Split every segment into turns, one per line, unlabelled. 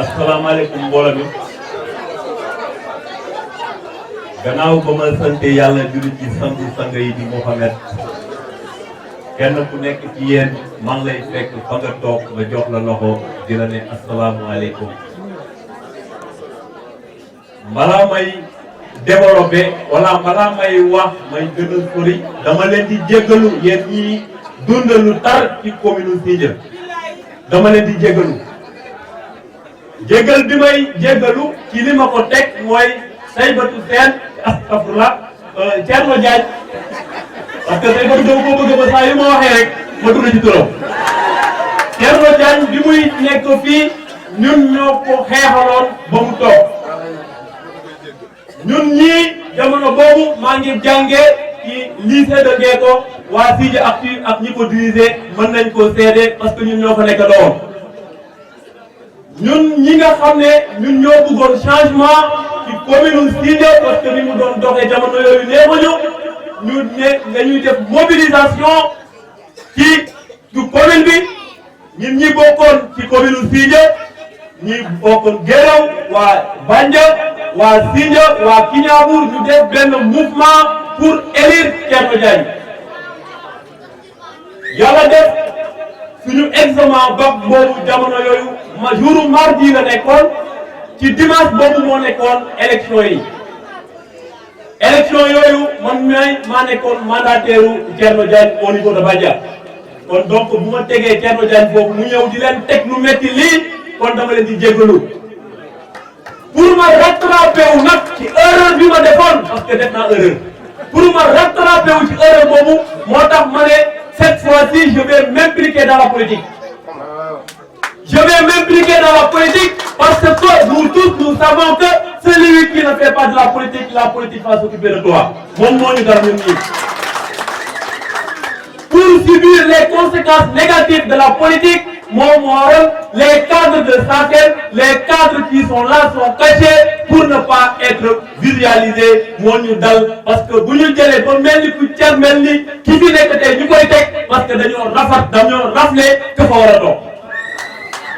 asalaamaaleykum mbooloo mi gannaaw ba ma sant yàlla jullit ci sangu sang yi di Mouhamed kenn ku nekk ci yéen man lay fekk fa nga toog ma jox la loxo di la ne asalaamaaleykum. balaa may développé wala balaa may wax may gën a sori dama leen di jéggalu yéen ñi dund lu tar ci commune Sindia dama leen di jéggalu. jéggal bi may jéggalu ci li ma ko teg mooy Saybatu Seen astafurlah Thierno Diagne parce que Saybatu dama ko bëgg ba saa yu ma waxee rek ma dugg ci turam Thierno Diagne bi muy nekk fii ñun ñoo ko xeexaloon ba mu toog ñun ñii jamono boobu maa ngi jàngee ci lycée de Guéko waa Sindia Actu ak ñi ko dirigé mën nañ ko seede parce que ñun ñoo fa nekk doon ñun ñi nga xam ne ñun ñoo bëggoon changement ci commune Sindia parce que ni mu doon doxee jamono yooyu neexuñu ñu ne dañuy def mobilisation ci commune bi ñun ñi bokkoon ci commune Sindia ñi bokkoon Guélaw waa Bandia waa Sindia waa Kignanbour ñu def benn mouvement pour élire Thierno Diagne yàlla def suñu examen bac boobu jamono yooyu ma jouru mardi la nekkoon ci dimanche boobu moo nekkoon élection yi élection yooyu man maa nekkoon mandataire u Thierno Diagne au niveau de Bandia kon donc bu ma tegee Thierno Diagne foofu mu ñëw di leen teg lu metti lii kon dama leen di jéggalu pour ma rattrapé wu nag ci erreur bi ma defoon parce que def naa erreur pour ma rattrapé wu ci erreur boobu moo tax ma ne cette fois-ci je vais m'impliquer dans la politique. Je vais m'impliquer dans la politique parce que nous tous nous savons que celui qui ne fait pas de la politique va s'occuper de toi. Mon nom est dans le pour subir les conséquences négatives de la politique, mon moral, les cadres de santé, les cadres qui sont là sont cachés pour ne pas être visualisés. Mon dal parce que vous nous dites bon melni ku tier melni ki fi nek tay ñukoy tek parce que dañoo raflé que fa wara tok.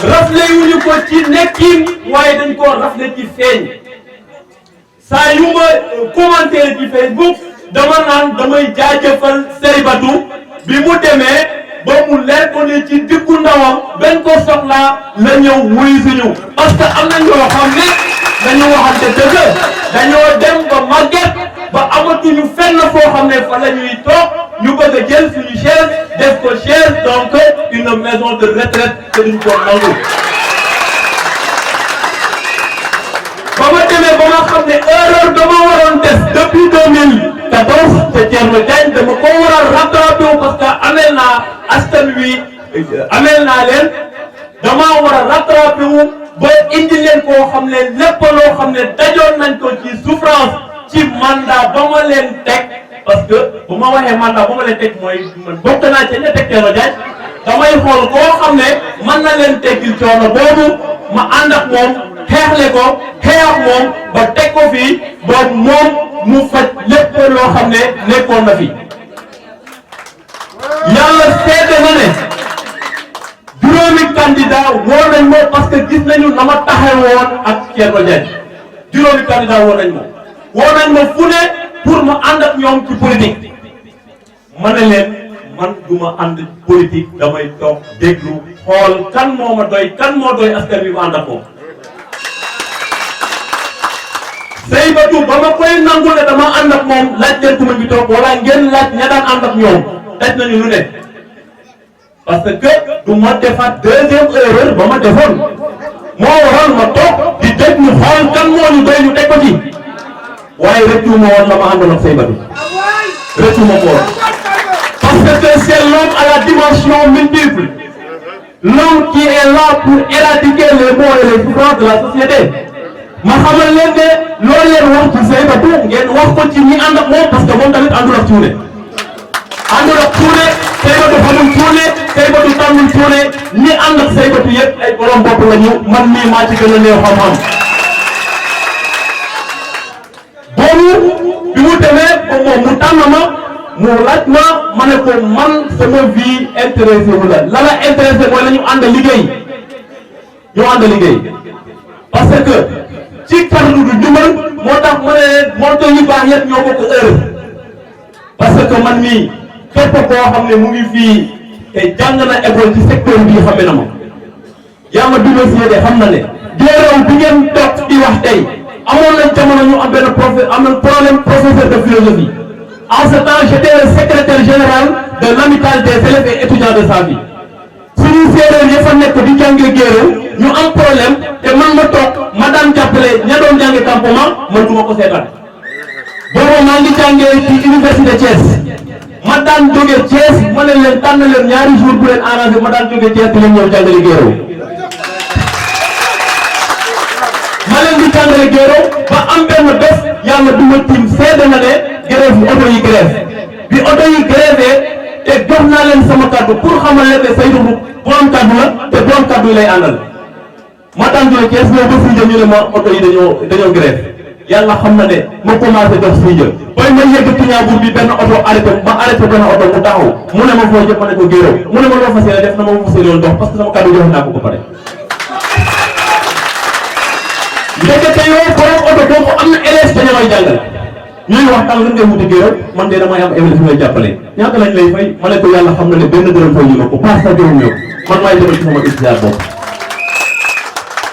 Raflé wuñu ko ci nekkin waaye dañ ko raflé ci feeñ saa yu ma commentaire ci Facebook dama naan damay jaajëfal Saybatu bi mu demee ba mu leer ko ne ci diggu ndawam benn ko soxlaa la ñëw wuyu suñu parce que am na ñoo xam ne dañu waxante dëgg dañoo dem ba màgget ba amatuñu fenn foo xam ne fa la ñuy toog ñu bëgg a jël suñu chaise def ko chaise donc une maison de retraite te duñ ko nangu. ba ma demee ba nga xam ne erreur dama waroon def depuis 2014 te Thierno Diagne dama ko war a rattrapé parce que ameel naa askan wi ameel naa leen damaa war a rattrapé ba indi leen koo xam ne lépp loo xam ne dajoon nañ ko ci souffrance ci mandat ba ma leen teg parce que bu ma waxee mandat ba ma leen teg mooy bokk naa ci ña teg Thierno Diagne damay xool koo xam ne mën na leen teggil coono boobu ma ànd ak moom xeexle ko xeex ak moom ba teg ko fii ba moom mu faj lépp loo xam ne nekkoon na fi yàlla seede na ne juróomi candidat woo nañ ma parce que gis nañu na ma taxawoon ak Thierno Diagne juróomi candidat woo nañ ma fu ne pour ma ànd ak ñoom ci politique ma ne leen man du ma ànd politique damay toog déglu xool kan moo ma doy kan moo doy askan wi ma ànd ak moom Saybatu ba ma koy nangu ne dama ànd ak moom laaj leen ku ma ngi toog wala ngeen laaj ña daan ànd ak ñoom daj nañu lu ne parce que du ma defaat deuxième erreur ba ma defoon moo waral ma toog di déglu xool kan moo ñu doy ñu teg ko ci waaye rëccu ma woon la ma àndoon ak Saybatu rëccu ma ko woon parce que c'est l'homme à la dimension multiple l'homme qui est là pour éradiquer les maux et les souffrances de la société ma xamal leen ne loolu leen wax ci Saybatu ngeen wax ko ci ñi ànd ak moom parce que moom tamit àndul ak cuune Saybatu xamul cuune Saybatu tàmmul cuune ñi ànd ak Saybatu yëpp ay borom bopp la ñu man mii maa ci gën a néew xam-xam boobu bi mu demee ba moom mu tànn ma mu laaj ma ne ko man sama vie intéressé wu la la intéressé mooy la ñu ànd liggéey parce que ci kaddu du dimbal moo tax ma ne monto yu baax yëpp ñoo bokk heure parce que man mii képp koo xam ne mu ngi fii te jàng na école ci secteur bii xame na ma yaa ma diversité de xam na ne géerow bi ngeen toog di wax tey amoon nañ jamono ñu am benn problème professeur de philosophie en ce temps j'étais le secrétaire général de l'amicale des élèves et étudiants de Safi suñu séeréer ya fa nekk di jàngee géerow ñu am problème te man ma toog ma daan jàppale ña doon jànge campement man du ma ko seetaan boobu maa ngi jàngee ci université Thiès ma daan jóge Thiès ma ne leen tànn leen ñaari jour bu leen arrangé ma daan jóge Thiès di leen ñëw jàngale géerow ma leen di jàngale géerow ba am benn bés yàlla du ma tiim seede na ne grève yi oto yi grève bi oto yi grève te jox naa leen sama kaddu pour xamal leen ne Seydou borom kaddu la te borom kaddu yi lay àndal ma daan jóge Thiès ñëw ba Sindia ñu ne ma oto yi dañoo grève yàlla xam na ne ma commencé def Sindia bay ma yegg Tignaabour bi benn oto arrêté ma arrêté benn oto mu taxaw mu ne ma foo jëm ma ne ko géerow mu ne ma loo fas yéene def na ma fas yéene dox parce que sama kaddu jox naa ko ba pare ndekete yow borom oto boobu am na élèves dañu may jàngal ñuy waxtaan lan ngay wuti géerow man de damay am élèves yu may jàppale ñaata lañ lay fay ma ne ko yàlla xam na ne benn dërëm fay ñu ma ko paas sa dërëm ñëw man maay demal ci sama istihaar bopp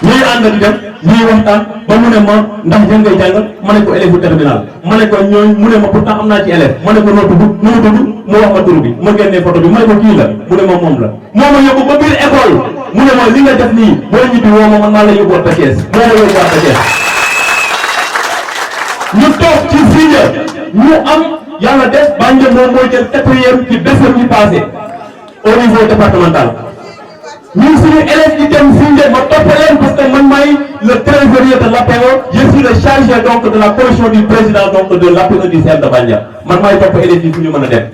ñuy ànd di dem ñuy waxtaan ba mu ne ma ndax jàng ngay jàngal ma ne ko élève bu terminal ma ne ko ñooñ mu ne ma pourtant am naa ci élève ma ne ko noo tudd nu mu tudd mu wax ma tur bi ma génnee photo bi ma ne ko kii la mu ne ma moom la moo ma yóbbu ba biir école mu ne ma li nga def nii boo ñibbi woo ma man maa la yóbbuwaat ba Thiès moo ma yóbbuwaat ba Thiès ñu toog ci Sindia ñu am yàlla def Bandia moom mooy jël 4e ci BFEM yi passé au niveau départemental ñun suñu élèves yi dem Sindia ma topp leen parce que man maay le trésorier de l'APO je suis le chargé donc de la commission du président donc de l'APO du CEM de Bandia man maay topp élèves yi fu ñu mën a dem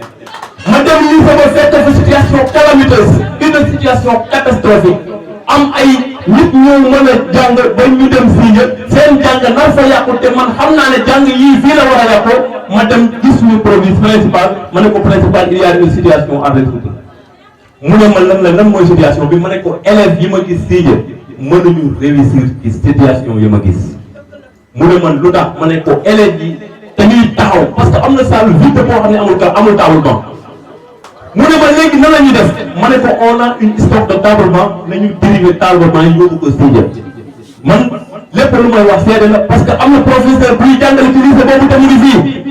ma dem lii sama fekk fa situation calamiteuse une situation catastrophique am ay nit ñu mën a jàng ba ñu dem Sindia seen jàng nar fa yàqu te man xam naa ne jàng yii fii la war a yàqu ma dem gis suñu proviseur principal ma ne ko principal il y a une situation à résoudre mu ne ma lan mooy situation bi ma ne ko élèves yi ma gis Sindia mënuñu réussir ci situation yi ma gis mu ne man lu tax ma ne ko élèves yi dañuy taxaw parce que am na salle vide boo xam ne amul table banc mu ne ma léegi nan la ñuy def ma ne ko on a une stock de table banc nañu dérivé table banc yi yóbbu ko Sindia man lépp lu may wax seede la parce que am na professeur buy jàngale ci lycée boobu te mu ngi fii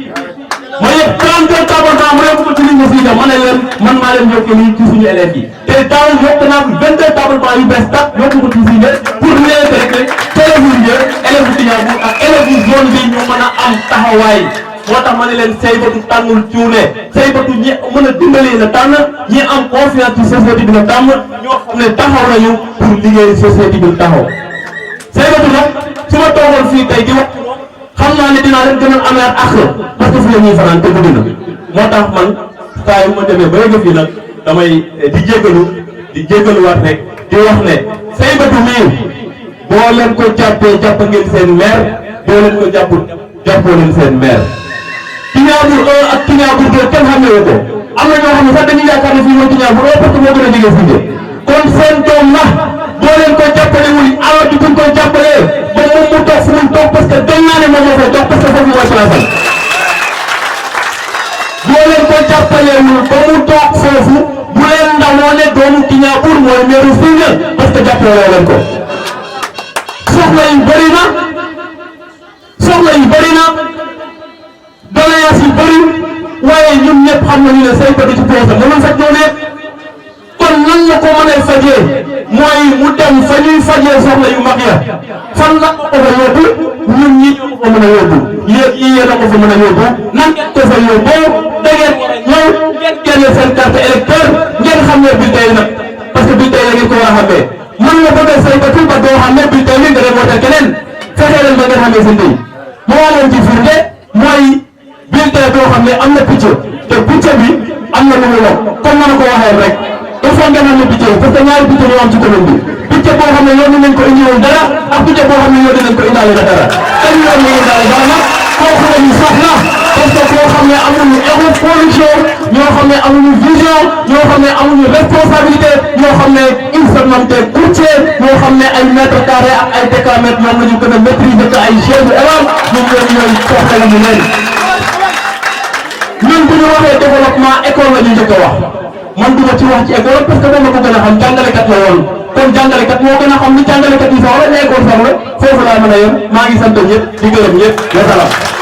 ma yëg 32 table banc mu yóbbu ko ci lycée Sindia ma ne leen man maa leen yokk lii ci suñu élèves yi te daaw yokk naa 22 table banc yu bees tax yóbbu ko ci Sindia pour leen rek élèves yu élèves yu Tignaabour ak élèves yu zone bi ñu mën a am taxawaay moo tax ma ne leen Seybatu tànnul cuune Seybatu ñi mën a dimbali la tànn ñi am confiance ci société bi la tàmm ñoo xam ne taxaw nañu pour liggéey société bi taxaw Seybatu nag su ma toogoon fii tey di wax xam naa ne dinaa leen gën a amaat ak parce que fi la ñuy fanaan te guddi na moo tax man saa yu ma demee ba yëg fii nag damay di jégaluwaat rek di wax ne Seybatu mii boo leen ko jàppee jàpp ngeen seen maire boo leen ko jàppoo leen seen maire Tignaabour 1 ak Tignaabour 2 kenn xamee ko am na ñoo xam ne sax dañuy yaakaar ne fii mooy Tignaabour 1 parce que moo gën a jege Sindia kon seen doom la boo leen ko jàppalewul alal bi buñ ko jàppalee ba moom mu toog fu mu toog parce que gën naa ne moom moo fay toog parce que foofu mooy place am boo leen ko jàppalewul ba mu toog foofu bu leen ndamoo ne doomu Tignaabour mooy meeru Sindia parce que jàppalewoo leen ko soxla yu bëri na doléance yu bëri waaye ñun ñëpp xam nañu ne Seybatu ci poosam mënul faj noonu kon nan la ko mën a fajee mooy mu dem fa ñuy fajee soxla yu mag ya fan la ko fa yóbbu ñun ñi ñoo ko mën a yóbbu yéen a ko fa mën a yóbbu nan ngeen ko fa yóbbu da ngeen ñëw ngeen génne seen carte électeur ngeen xam ne bulletin yi nag parce que bulletin la ngeen ko war a xamee man nga bëgg a Seybatu ba doo xam ne bulletin bi nga dem wooteel keneen fexe leen ba ngeen xamee seen tey moo leen ci firnde mooy bulletin boo xam ne am na picc te picc bi am na lu mu wax comme na ko waxee rek il faut ngeen xam ne picc yi parce que ñaari picc ñoo am ci commune bi picc boo xam ne yoon nañ ko indiwoon dara ak picc boo xam ne yoon nañ ko indaale na dara dañu yoon ñu indaale dara nag kooku la ñu soxla parce que koo xam ne amul éco production
ñoo xam ne amuñu vision ñoo xam ne amuñu responsabilité ñoo xam ne ils se nomment des courtiers ñoo xam ne ay mètre carré ak ay décamètre ñoom la ñu gën a maîtriser que ay chefs élan ñoom ñooy soxla ñu leen. ñun bu ñu waxee développement école la ñu njëkk a wax man du ma ci wax ci école parce que moom la ko gën a xam jàngalekat la woon kon jàngalekat moo gën a xam ni jàngalekat yi soxla ne école soxla foofu laa mën a yem maa ngi sant ñëpp di gërëm ñëpp wasalaam.